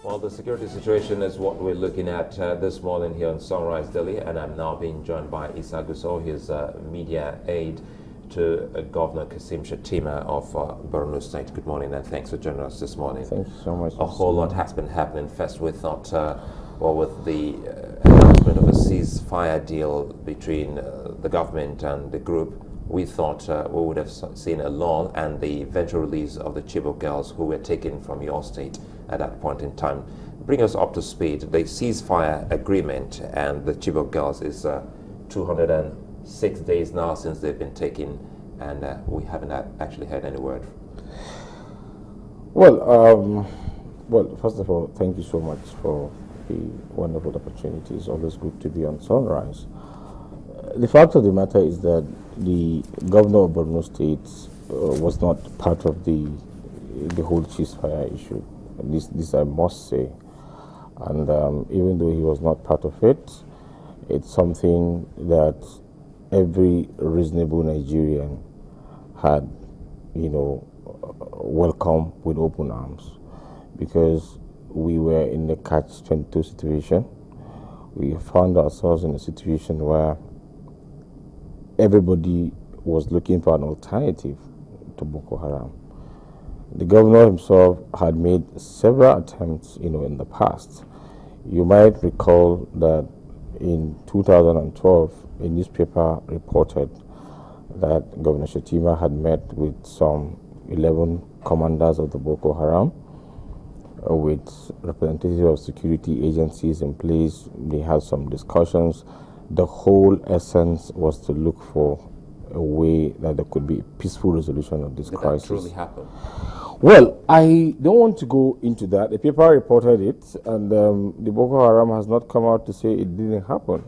Well, the security situation is what we're looking at this morning here on Sunrise Daily, and I'm now being joined by Isa Gusau. He's Media Aide to Governor Kashim Shettima of Borno State. Good morning, and thanks for joining us this morning. Thank you so much. A whole lot has been happening. First, we thought, with the announcement of a ceasefire deal between the government and the group, we thought we would have seen a lull and the eventual release of the Chibok girls who were taken from your state at that point in time. Bring us up to speed. The ceasefire agreement and the Chibok girls is 206 days now since they've been taken, and we haven't actually heard any word. Well, first of all, thank you so much for the wonderful opportunity. It's always good to be on Sunrise. The fact of the matter is that the governor of Borno State was not part of the whole ceasefire issue. This I must say. And even though he was not part of it, it's something that every reasonable Nigerian had, welcomed with open arms, because we were in the catch-22 situation. We found ourselves in a situation where everybody was looking for an alternative to Boko Haram. The governor himself had made several attempts, in the past. You might recall that in 2012, a newspaper reported that Governor Shettima had met with some 11 commanders of the Boko Haram, with representatives of security agencies in place. They had some discussions. The whole essence was to look for a way that there could be a peaceful resolution of this crisis. Did that truly happen? Well, I don't want to go into that. The paper reported it, and the Boko Haram has not come out to say it didn't happen.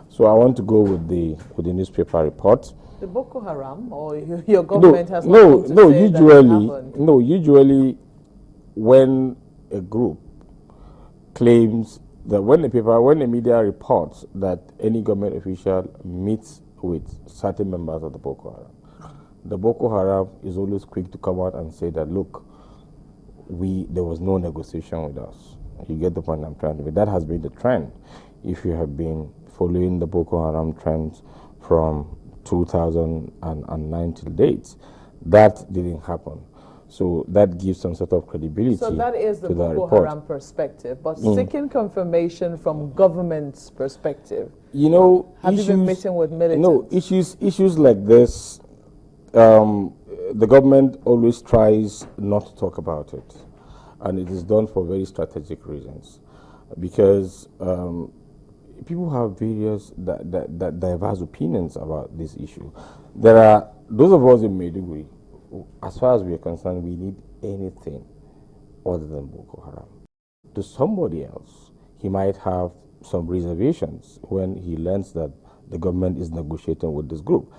So I want to go with the newspaper report. The Boko Haram, or your government has not come to say that it happened? No, usually when a group claims that when the media reports that any government official meets with certain members of the Boko Haram, the Boko Haram is always quick to come out and say that, look, there was no negotiation with us. You get the point I'm trying to make. That has been the trend. If you have been following the Boko Haram trends from 2009 till date, that didn't happen. So that gives some sort of credibility. So that is the Boko Haram perspective, but seeking confirmation from government's perspective. Have you been meeting with militants? No, issues like this, the government always tries not to talk about it, and it is done for very strategic reasons, because people have various diverse opinions about this issue. There are those of us in Maiduguri. As far as we are concerned, we need anything other than Boko Haram. To somebody else, he might have some reservations when he learns that the government is negotiating with this group.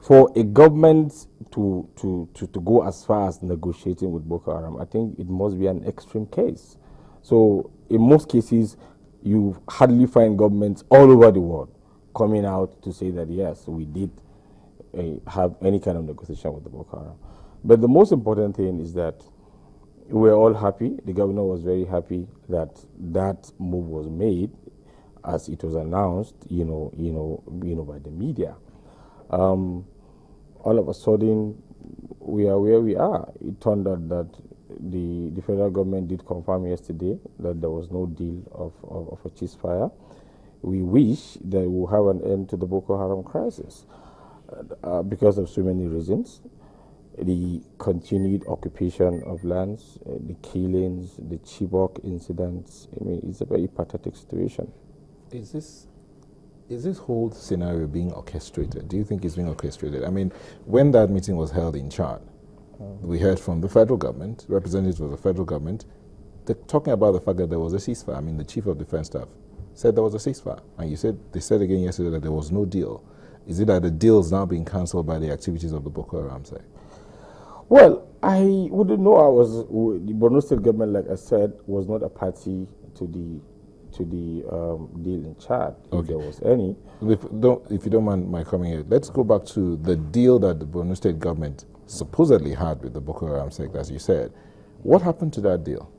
For a government to go as far as negotiating with Boko Haram, I think it must be an extreme case. So in most cases, you hardly find governments all over the world coming out to say that, yes, we did have any kind of negotiation with the Boko Haram. But the most important thing is that we're all happy. The governor was very happy that that move was made, as it was announced, by the media. All of a sudden, we are where we are. It turned out that the federal government did confirm yesterday that there was no deal of a ceasefire. We wish that we'll have an end to the Boko Haram crisis because of so many reasons. The continued occupation of lands, the killings, the Chibok incidents. It's a very pathetic situation. Is this whole scenario being orchestrated? Do you think it's being orchestrated? When that meeting was held in Chad, we heard from the federal government, representatives of the federal government, talking about the fact that there was a ceasefire. The chief of defense staff said there was a ceasefire. And they said again yesterday that there was no deal. Is it that the deal is now being cancelled by the activities of the Boko Haram side? Well, I wouldn't know. The Borno State government, like I said, was not a party to the deal in Chad, if there was any. If you don't mind my coming here, let's go back to the deal that the Borno State government supposedly had with the Boko Haram sect, as you said. What happened to that deal?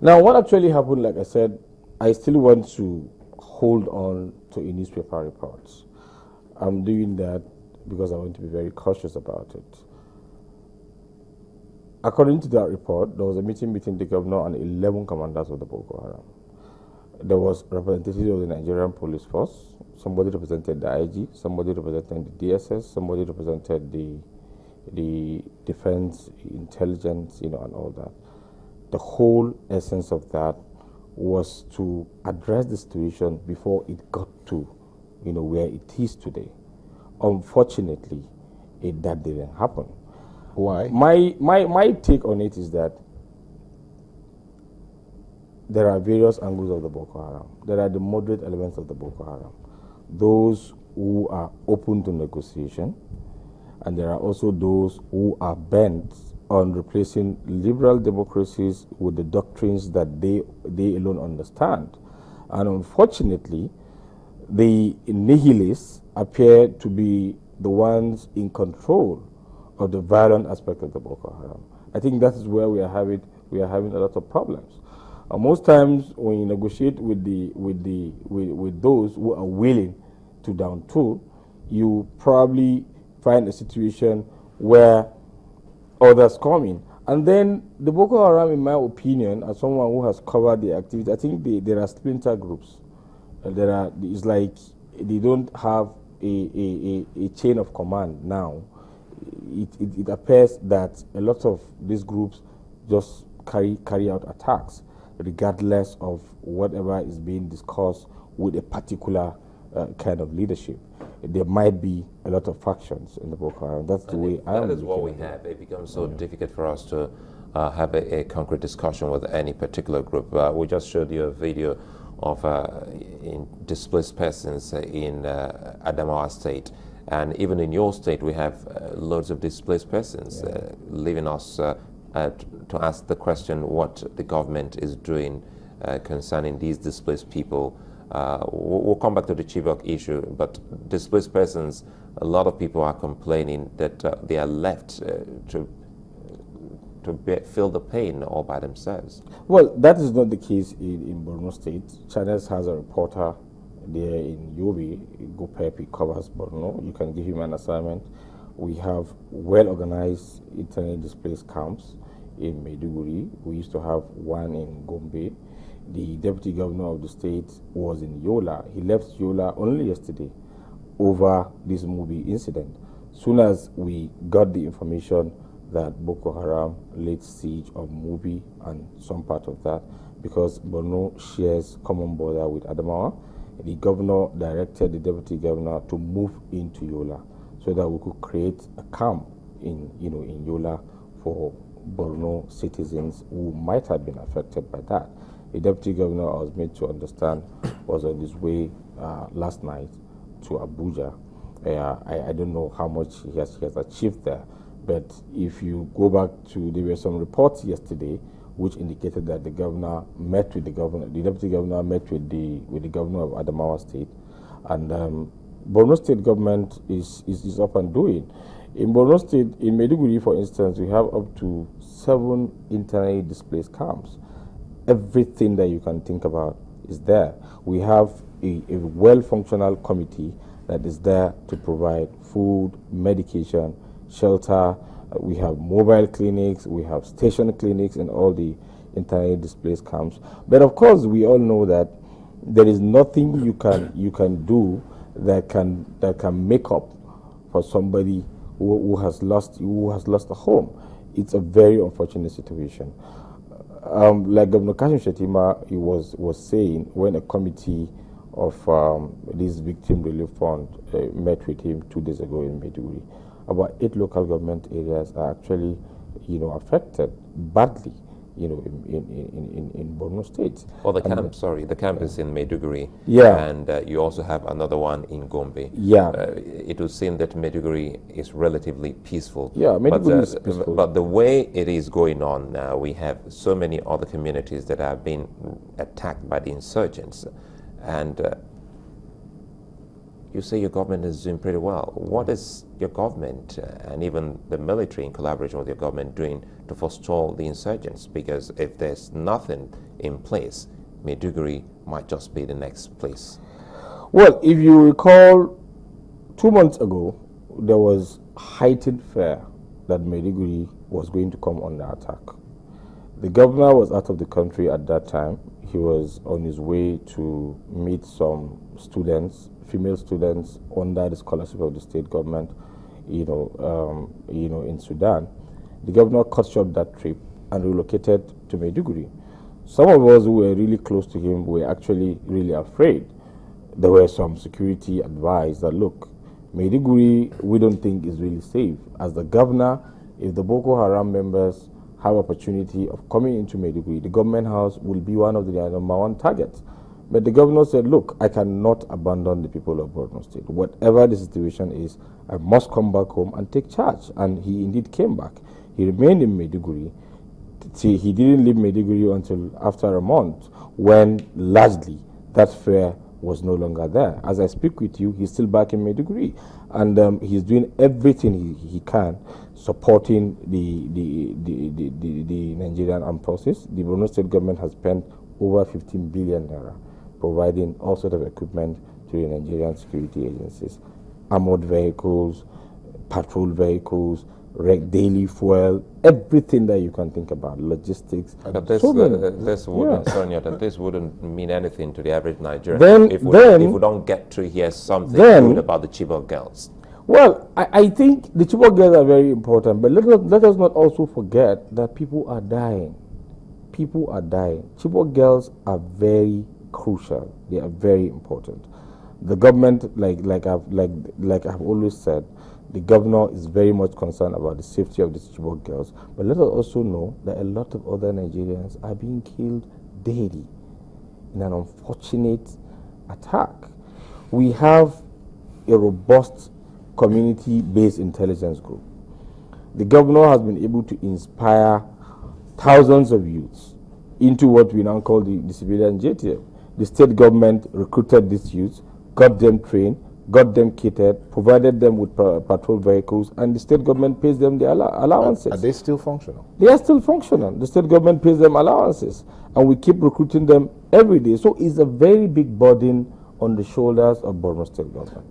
Now, what actually happened, like I said, I still want to hold on to a newspaper report. I'm doing that because I want to be very cautious about it. According to that report, there was a meeting between the governor and 11 commanders of the Boko Haram. There was representatives of the Nigerian police force, somebody represented the IG, somebody represented the DSS, somebody represented the defense, intelligence, and all that. The whole essence of that was to address the situation before it got to, where it is today. Unfortunately, that didn't happen. Why? My take on it is that there are various angles of the Boko Haram. There are the moderate elements of the Boko Haram, those who are open to negotiation, and there are also those who are bent on replacing liberal democracies with the doctrines that they alone understand. And unfortunately, the nihilists appear to be the ones in control of the violent aspect of the Boko Haram. I think that is where we are having a lot of problems. Most times when you negotiate with those who are willing to down tool, you probably find a situation where others come in. And then the Boko Haram, in my opinion, as someone who has covered the activity, I think there are splinter groups. It's like they don't have a chain of command now. It appears that a lot of these groups just carry out attacks regardless of whatever is being discussed with a particular kind of leadership. There might be a lot of factions in the Boko Haram. That's the way I am. That is what we have. It becomes so difficult for us to have a concrete discussion with any particular group. We just showed you a video of displaced persons in Adamawa State. And even in your state, we have loads of displaced persons leaving us to ask the question what the government is doing concerning these displaced people. We'll come back to the Chibok issue, but displaced persons, a lot of people are complaining that they are left to feel the pain all by themselves. Well, that is not the case in Borno State. Channels has a reporter there in Yobe. Gopepi covers Borno. You can give him an assignment. We have well-organized internally displaced camps in Maiduguri. We used to have one in Gombe. The deputy governor of the state was in Yola. He left Yola only yesterday over this movie incident. Soon as we got the information that Boko Haram laid siege of Mubi and some part of that, because Borno shares common border with Adamawa, the governor directed the deputy governor to move into Yola so that we could create a camp in Yola for Borno citizens who might have been affected by that. The deputy governor, I was made to understand, was on his way last night to Abuja. I don't know how much he has achieved there, but if you go back to, there were some reports yesterday which indicated that the governor met with the deputy governor met with the governor of Adamawa State, and Borno State government is up and doing. In Borno State, in Maiduguri, for instance, we have up to 7 internally displaced camps. Everything that you can think about is there. We have a well-functional committee that is there to provide food, medication, shelter. We have mobile clinics, we have station clinics in all the internally displaced camps. But of course, we all know that there is nothing you can do that can make up for somebody who has lost a home. It's a very unfortunate situation. Like Governor Kashim Shettima was saying, when a committee of this victim relief fund met with him 2 days ago in Maiduguri, about 8 local government areas are actually, affected badly, in Borno State. Well, the camp is in Maiduguri. Yeah. And you also have another one in Gombe. Yeah. It would seem that Maiduguri is relatively peaceful. Yeah, Maiduguri is peaceful. But the way it is going on now, we have so many other communities that have been attacked by the insurgents. And you say your government is doing pretty well. What is your government and even the military in collaboration with your government doing to forestall the insurgents? Because if there's nothing in place, Maiduguri might just be the next place. Well, if you recall, 2 months ago, there was heightened fear that Maiduguri was going to come under attack. The governor was out of the country at that time. He was on his way to meet some students, female students, under the scholarship of the state government, in Sudan. The governor cut short that trip and relocated to Maiduguri. Some of us who were really close to him were actually really afraid. There were some security advice that, look, Maiduguri we don't think is really safe. As the governor, if the Boko Haram members have opportunity of coming into Maiduguri, the government house will be one of the number one targets. But the governor said, look, I cannot abandon the people of Borno State. Whatever the situation is, I must come back home and take charge. And he indeed came back. He remained in Maiduguri. See, he didn't leave Maiduguri until after a month, when largely that fear was no longer there. As I speak with you, he's still back in Maiduguri, and he's doing everything he can, supporting the Nigerian armed forces. The Borno State government has spent over 15 billion naira providing all sorts of equipment to the Nigerian security agencies, armored vehicles, patrol vehicles, daily fuel, everything that you can think about, logistics. But this, this wouldn't mean anything to the average Nigerian if we don't get to hear something good about the Chibok girls. Well, I think the Chibok girls are very important, but let us not also forget that people are dying. People are dying. Chibok girls are very crucial. They are very important. The government, like I've always said, the governor is very much concerned about the safety of the Chibok girls. But let us also know that a lot of other Nigerians are being killed daily in an unfortunate attack. We have a robust community-based intelligence group. The governor has been able to inspire thousands of youths into what we now call the Civilian JTF. The state government recruited these youths, got them trained, got them kitted, provided them with patrol vehicles, and the state government pays them the allowances. Are they still functional? They are still functional. The state government pays them allowances, and we keep recruiting them every day. So it's a very big burden on the shoulders of Borno State government.